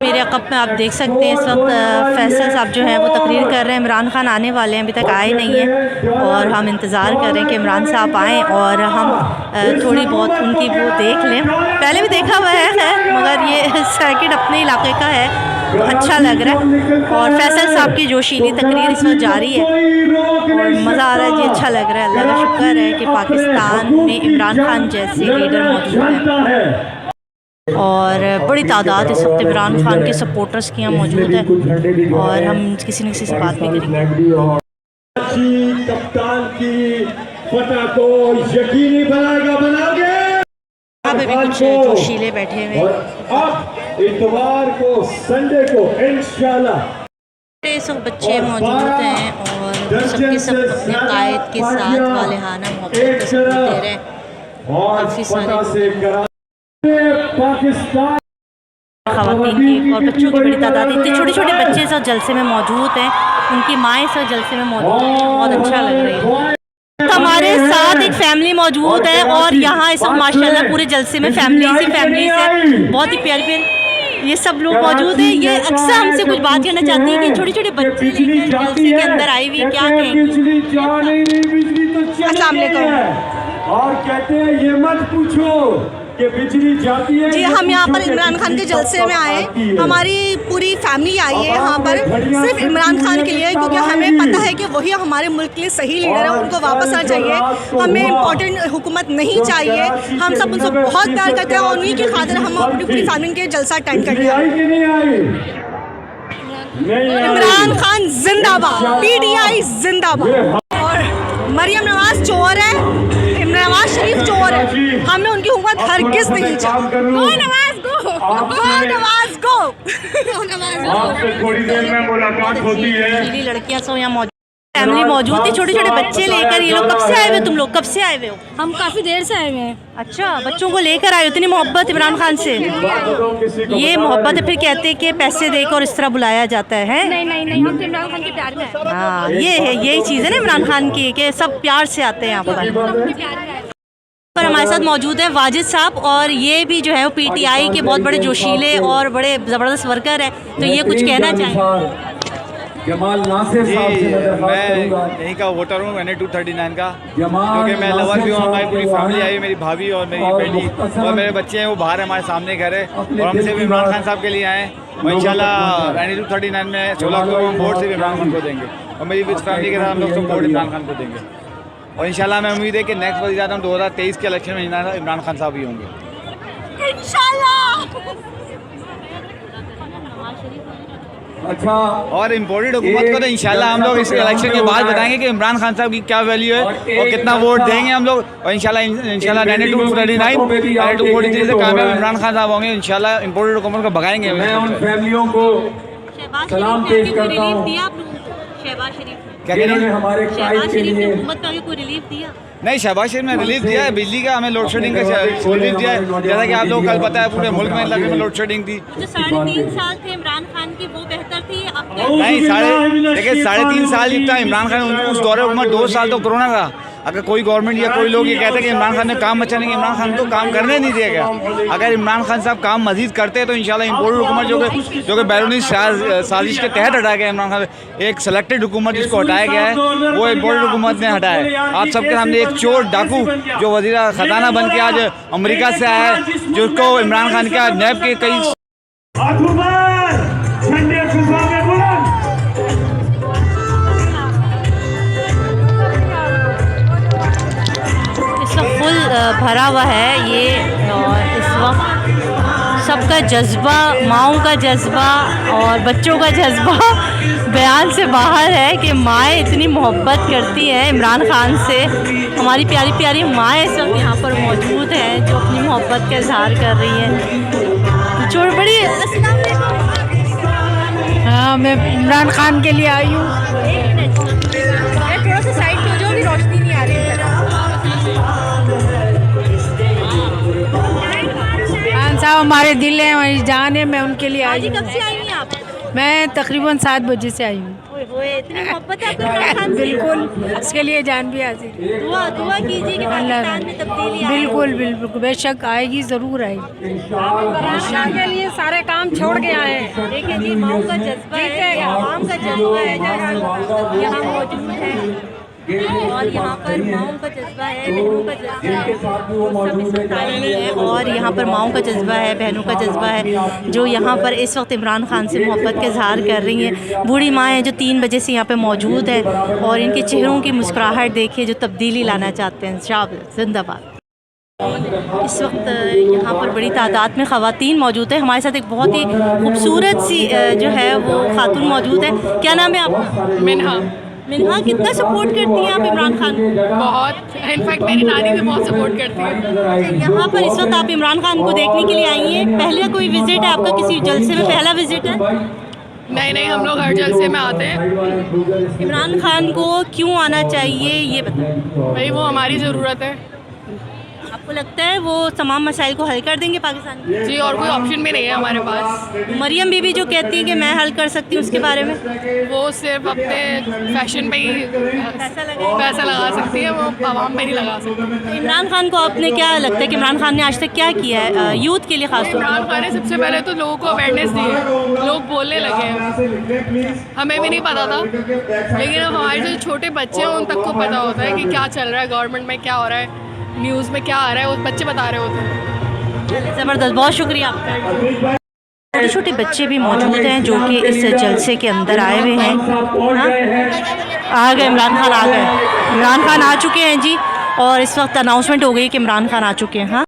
मेरे अक़ब में आप देख सकते हैं इस वक्त फैसल साहब जो हैं वो तकरीर कर रहे हैं। इमरान खान आने वाले हैं, अभी तक आए नहीं हैं और हम इंतज़ार कर रहे हैं कि इमरान साहब आएँ और हम थोड़ी बहुत उनकी वो देख लें। पहले भी देखा हुआ है खैर, मगर ये सर्किट अपने इलाके का है तो अच्छा लग रहा है। और फैसल साहब की जोशीली तकरीर इस वक्त जारी है और मज़ा आ रहा है जी, अच्छा लग रहा है। अल्लाह का शुक्र है कि पाकिस्तान में इमरान खान जैसे लीडर मौजूद हैं और बड़ी तादाद इस वक्त इमरान खान के सपोर्टर्स की यहाँ मौजूद है और हम किसी न किसी से बात भी करेंगे। कप्तान की फतह को यकीनी बनाओगे। यहाँ पे भी कुछ जोशीले बैठे हुए अब इतवार को संडे को इंशाल्लाह सब बच्चे मौजूद हैं और सबके सब अपने कायद के साथ वालेहाना मोहब्बत का सबूत दे रहे हैं। काफ़ी सारे पाकिस्तान ख़वातीन की और बच्चों की बड़ी तादाद, इतने छोटे छोटे बच्चे सब जलसे में मौजूद हैं, उनकी माएँ सब जलसे में मौजूद हैं, बहुत अच्छा लग रही है। हमारे साथ एक फैमिली मौजूद है और यहाँ इस वक्त माशाल्लाह पूरे जलसे में फैमिली से बहुत ही प्यारी प्यारी ये सब लोग मौजूद हैं। ये अक्सर हमसे कुछ बात करना चाहती है कि छोटे छोटे बच्चे लेकर जलसे के अंदर आई हुई क्या कहेंगी। अस्सलाम वालेकुम। और कहते हैं ये मत पूछो कि बिजली जाती है। जी, हम यहाँ पर इमरान खान के जलसे में आए, हमारी पूरी फैमिली आई है यहाँ पर सिर्फ इमरान खान के लिए, क्योंकि हमें पता है कि वही हमारे मुल्क के लिए सही लीडर है, उनको वापस आना चाहिए। हमें इम्पोर्टेंट हुकूमत नहीं चाहिए, हम सब उनसे बहुत प्यार करते हैं और उन्हीं की खातिर हम अपनी पूरी फैमिली के जलसा अटेंड करते हैं। इमरान खान जिंदाबाद, PTI जिंदाबाद। और मरियम नवाज चोर है, नवाज शरीफ चोर है, हमें उनकी हुकूमत हरगिज़ नहीं चाहिए। गो नवाज गो, गो नवाज गो, गो नवाज गो। थोड़ी देर में मुलाकात होती है। लड़कियां सब यहाँ मौजूद, फैमिली मौजूद थी, छोटे छोटे बच्चे लेकर। ये लोग कब से आए हुए? तुम लोग कब से आए हुए हो? हम काफ़ी देर से आए हुए हैं। अच्छा, बच्चों को लेकर आए हो, इतनी मोहब्बत इमरान खान से। ये मोहब्बत है, फिर कहते हैं कि पैसे देकर और इस तरह बुलाया जाता है। नहीं, हम तो इमरान खान के प्यार में हैं। हाँ, ये है, यही चीज़ है ना इमरान खान की कि सब प्यार से आते हैं यहाँ पर। हमारे साथ मौजूद है वाजिद साहब और ये भी जो है वो PTI के बहुत बड़े जोशीले और बड़े ज़बरदस्त वर्कर है, तो ये कुछ कहना चाहेंगे। जमाल नासिर साहब से मैं यहीं का वोटर हूँ, मैंने 239 का, क्योंकि मैं लवर भी हूँ। हमारी पूरी फैमिली आई, मेरी भाभी और मेरी बेटी और मेरे बच्चे हैं, वो बाहर है, हमारे सामने घर है और हम सिर्फ इमरान खान साहब के लिए आए हैं। और इंशाल्लाह 239 में 16 को हम वोट सिर्फ इमरान खान को देंगे और मेरी विद फैमिली के साथ हम लोग सब वोट इमरान खान को देंगे। और इंशाल्लाह मैं उम्मीद है कि नेक्स्ट वज़ीर आज़म 2023 के इलेक्शन में इमरान खान साहब ही होंगे इंशाल्लाह। अच्छा, और इम्पोर्टेड हुकूमत को तो इंशाल्लाह हम लोग इस इलेक्शन के बाद बताएंगे कि इमरान खान साहब की क्या वैल्यू है और कितना वोट देंगे हम लोग। और इंशाल्लाह 9243 से कामयाब इमरान खान साहब होंगे। इंशाल्लाह इम्पोर्टेड हुकूमत को भगाएंगे। मैं उन फैमिलियों को सलाम पेश करता हूँ। क्या कह रहे हैं? हमारे कायद के लिए कोई रिलीफ दिया? नहीं, शहबाज शरीफ में रिलीफ दिया है, बिजली का हमें लोड शेडिंग का रिलीफ दिया है। जैसा कि आप लोग कल पता है पूरे मुल्क में इलाके में लोड शेडिंग थी। जो 3.5 साल थे इमरान खान की वो बेहतर थी। नहीं, देखिए 3.5 साल ही था इमरान खान, उस दौरे में 2 साल तो कोरोना था। अगर कोई गवर्नमेंट या कोई लोग ये कहते हैं कि इमरान खान ने काम अच्छा नहीं, इमरान खान को काम करने नहीं दिया गया। अगर इमरान खान साहब काम मजीद करते तो इंशाल्लाह इम्पोर्टेड हुकूमत जो कि बैरूनी साजिश के तहत हटाया गया इमरान खान, एक सेलेक्टेड हुकूमत जिसको हटाया गया है वो इम्पोर्टेड हुकूमत ने हटाया है। आप सबके सामने एक चोर डाकू जो वज़ीर ख़जाना बन के आज अमेरिका से आया है, जिसको इमरान खान का नैब के कई फुल भरा हुआ है ये। और इस वक्त सबका जज्बा, माँओं का जज्बा और बच्चों का जज्बा बयान से बाहर है कि माएँ इतनी मोहब्बत करती हैं इमरान खान से। हमारी प्यारी प्यारी माएँ सब यहाँ पर मौजूद हैं जो अपनी मोहब्बत का इजहार कर रही हैं। छोड़ बड़ी। हाँ, मैं इमरान खान के लिए आई हूँ। थोड़ा सा साइड हो जाओ, भी रोशनी नहीं आ रही है। खान साहब हमारे दिल है, हमारी जान है, मैं उनके लिए आई हूँ। कब से आई हैं आप? मैं तकरीबन 7 बजे से आई हूँ। ओए इतनी मोहब्बत है आपको इमरान खान से? बिल्कुल, इसके लिए जान भी हाजिर। दुआ कीजिए कि पाकिस्तान में तब्दीली आए। बिल्कुल बिल्कुल, बेशक आएगी, ज़रूर आएगी। इमरान खान के लिए सारे काम छोड़ के आए हैं। देखिए जी, माओ का जज्बा है, आवाम का जज्बा है जो यहाँ मौजूद है, और यहाँ पर माओ का जज्बा है, बहनों का जज्बा है, वो सब इस वक्त आए हुए हैं। और यहाँ पर माओ का जज्बा है, बहनों का जज्बा है, जो यहाँ पर इस वक्त इमरान खान से मोहब्बत का इजहार कर रही हैं। बूढ़ी माँ हैं जो 3 बजे से यहाँ पर मौजूद है, और इनके चेहरों की मुस्कुराहट देखिए, जो तब्दीली लाना चाहते हैं। शाबाश, जिंदाबाद। इस वक्त यहाँ पर बड़ी तादाद में ख़वातीन मौजूद है। हमारे साथ एक बहुत ही खूबसूरत सी जो है वो खातून मौजूद है। क्या नाम है आपका? मिन्हा। मिन्हा, कितना सपोर्ट करती हैं आप इमरान खान को? बहुत, इनफैक्ट मेरी नानी भी बहुत सपोर्ट करती है। यहाँ पर इस वक्त आप इमरान खान को देखने के लिए आई हैं। पहले कोई विज़िट है आपका किसी जलसे में? पहला विज़िट है? नहीं नहीं, हम लोग हर जलसे में आते हैं। इमरान खान को क्यों आना चाहिए ये बताएं। भाई वो हमारी ज़रूरत है आपको लगता है वो तमाम मसाइल को हल कर देंगे पाकिस्तान में? जी, और कोई ऑप्शन भी नहीं है हमारे पास। मरियम बीबी जो कहती है कि मैं हल कर सकती हूँ, उसके बारे में? वो सिर्फ अपने फैशन पे ही पैसा लगा सकती है, वो आवाम पे नहीं लगा सकती। इमरान खान को आपने क्या लगता है कि इमरान खान ने आज तक क्या किया है यूथ के लिए खास तौर इमरान खान ने सबसे पहले तो लोगों को अवेयरनेस दी है, लोग बोलने लगे हैं। हमें भी नहीं पता था, लेकिन अब हमारे जो छोटे बच्चे हैं उन तक को पता होता है कि क्या चल रहा है, गवर्नमेंट में क्या हो रहा है, न्यूज़ में क्या आ रहा है, वो बच्चे बता रहे होते हैं। ज़बरदस्त, बहुत शुक्रिया आपका। छोटे छोटे बच्चे भी मौजूद हैं जो कि इस जलसे के अंदर आए हुए हैं। हाँ? आ गए इमरान खान, आ गए। इमरान खान आ चुके हैं जी, और इस वक्त अनाउंसमेंट हो गई कि इमरान खान आ चुके हैं। हाँ,